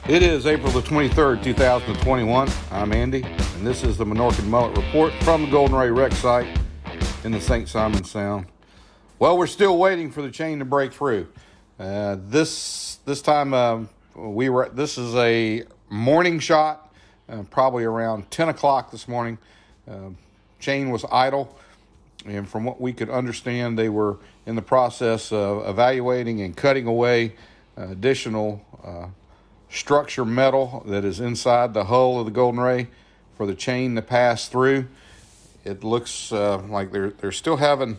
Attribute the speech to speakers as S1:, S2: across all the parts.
S1: It is April the 23rd, 2021. I'm Andy, and this is the Minorcan Mullet Report from the Golden Ray Wreck site in the St. Simons Sound. Well, we're still waiting for the chain to break through. This time this is a morning shot, probably around 10 o'clock this morning. Chain was idle, and from what we could understand, they were in the process of evaluating and cutting away additional structure metal that is inside the hull of the Golden Ray for the chain to pass through. It looks like they're still having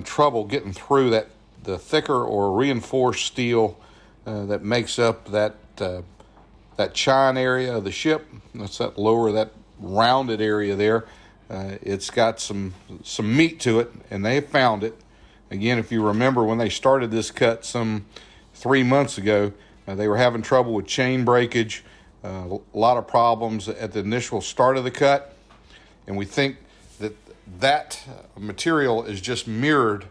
S1: trouble getting through the thicker or reinforced steel that makes up that chine area of the ship. That's that rounded area there. It's got some meat to it, and they found it. Again, if you remember when they started this cut some 3 months ago, they were having trouble with chain breakage, a lot of problems at the initial start of the cut, and we think that material is just mirrored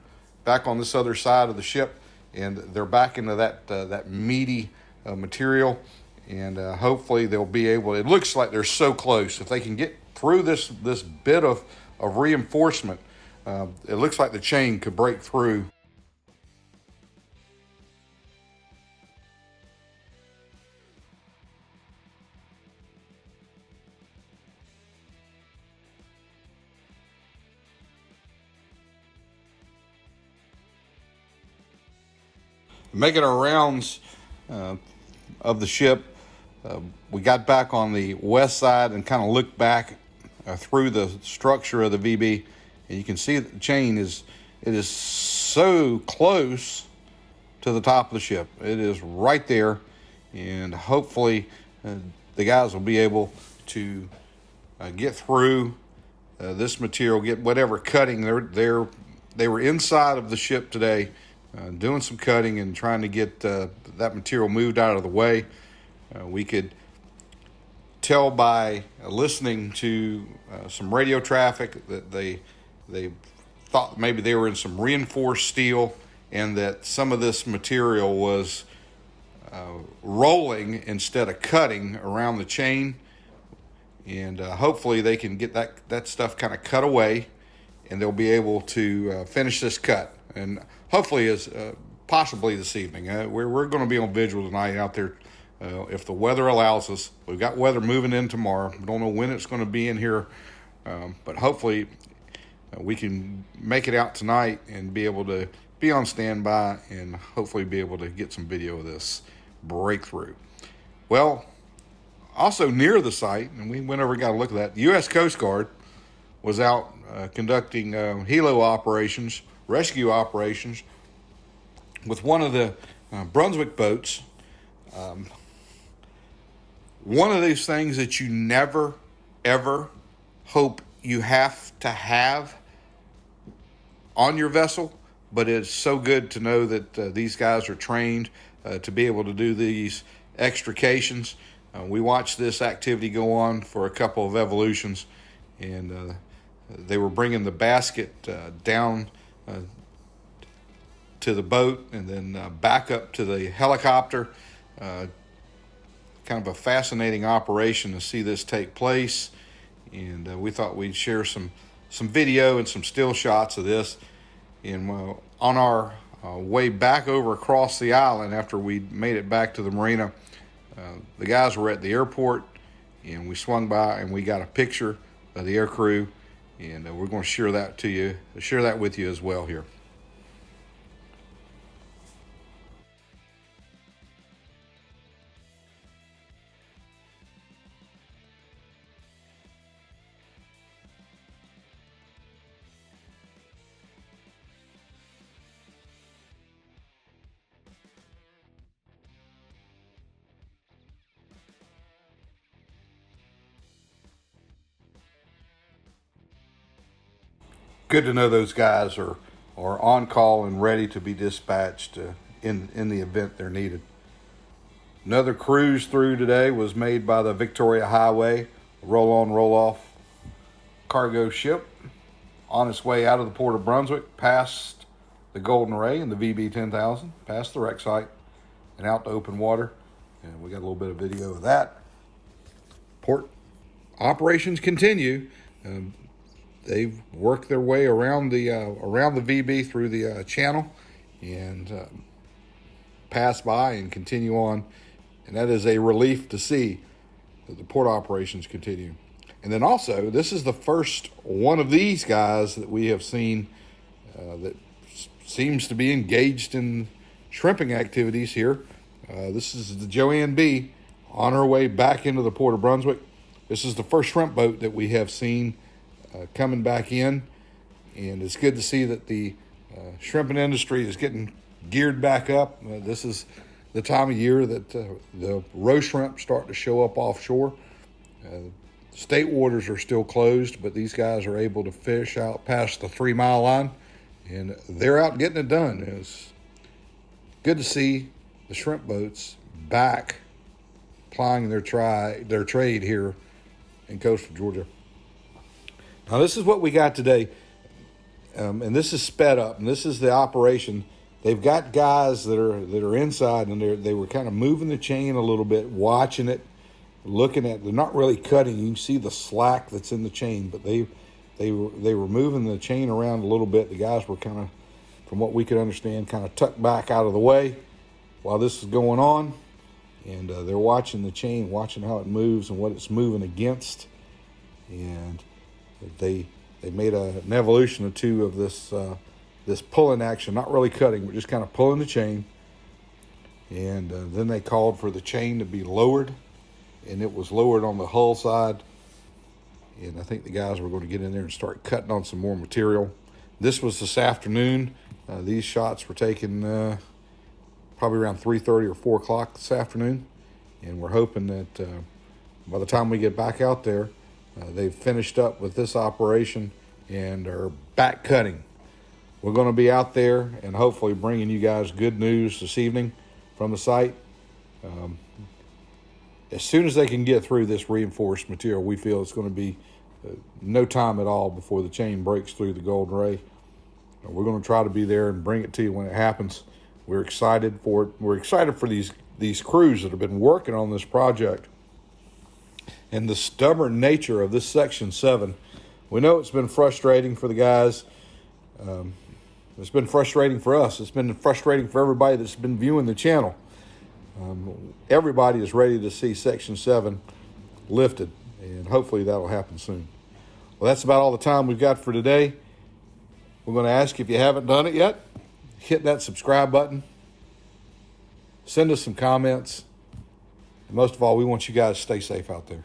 S1: back on this other side of the ship, and they're back into that meaty material, and hopefully they'll be able. It looks like they're so close. If they can get through this bit of reinforcement, it looks like the chain could break through. Making our rounds of the ship, we got back on the west side and kind of looked back through the structure of the VB, and you can see that the chain is so close to the top of the ship. It is right there, and hopefully the guys will be able to get through this material, get whatever cutting they were inside of the ship today. Doing some cutting and trying to get that material moved out of the way. We could tell by listening to some radio traffic that they thought maybe they were in some reinforced steel, and that some of this material was rolling instead of cutting around the chain. And hopefully they can get that stuff kind of cut away, and they'll be able to finish this cut. And hopefully, possibly this evening. We're going to be on vigil tonight out there, if the weather allows us. We've got weather moving in tomorrow. We don't know when it's going to be in here, but hopefully we can make it out tonight and be able to be on standby and hopefully be able to get some video of this breakthrough. Well, also near the site, and we went over and got a look at that, the U.S. Coast Guard was out conducting helo operations, rescue operations, with one of the Brunswick boats. One of these things that you never, ever hope you have to have on your vessel, but it's so good to know that these guys are trained to be able to do these extrications. We watched this activity go on for a couple of evolutions, and they were bringing the basket down to the boat and then back up to the helicopter. Kind of a fascinating operation to see this take place, and we thought we'd share some video and some still shots of this. And on our way back over across the island, after we made it back to the marina, the guys were at the airport, and we swung by and we got a picture of the air crew, and we're going to share that with you as well here. Good to know those guys are on call and ready to be dispatched in the event they're needed. Another cruise through today was made by the Victoria Highway, roll-on, roll-off cargo ship on its way out of the port of Brunswick, past the Golden Ray and the VB 10,000, past the wreck site and out to open water. And we got a little bit of video of that. Port operations continue. They've worked their way around the VB through the channel and pass by and continue on. And that is a relief to see that the port operations continue. And then also, this is the first one of these guys that we have seen that seems to be engaged in shrimping activities here. This is the Joanne B. on her way back into the Port of Brunswick. This is the first shrimp boat that we have seen coming back in. And it's good to see that the shrimping industry is getting geared back up. This is the time of year that the roe shrimp start to show up offshore. State waters are still closed, but these guys are able to fish out past the 3 mile line, and they're out getting it done. It's good to see the shrimp boats back plying their trade here in coastal Georgia. Now, this is what we got today, and this is sped up, and this is the operation. They've got guys that are inside, and they were kind of moving the chain a little bit, watching it, looking at. They're not really cutting. You can see the slack that's in the chain, but they were moving the chain around a little bit. The guys were kind of, from what we could understand, kind of tucked back out of the way while this is going on, and they're watching the chain, watching how it moves and what it's moving against. And they made an evolution or two of this pulling action, not really cutting, but just kind of pulling the chain. And then they called for the chain to be lowered, and it was lowered on the hull side. And I think the guys were going to get in there and start cutting on some more material. This was this afternoon. These shots were taken probably around 3:30 or 4 o'clock this afternoon. And we're hoping that by the time we get back out there, they've finished up with this operation and are back cutting. We're going to be out there and hopefully bringing you guys good news this evening from the site. As soon as they can get through this reinforced material, we feel it's going to be no time at all before the chain breaks through the Golden Ray. We're going to try to be there and bring it to you when it happens. We're excited for it. We're excited for these crews that have been working on this project. And the stubborn nature of this Section 7. We know it's been frustrating for the guys. It's been frustrating for us. It's been frustrating for everybody that's been viewing the channel. Everybody is ready to see Section 7 lifted, and hopefully that'll happen soon. Well, that's about all the time we've got for today. We're going to ask if you haven't done it yet, hit that subscribe button. Send us some comments. And most of all, we want you guys to stay safe out there.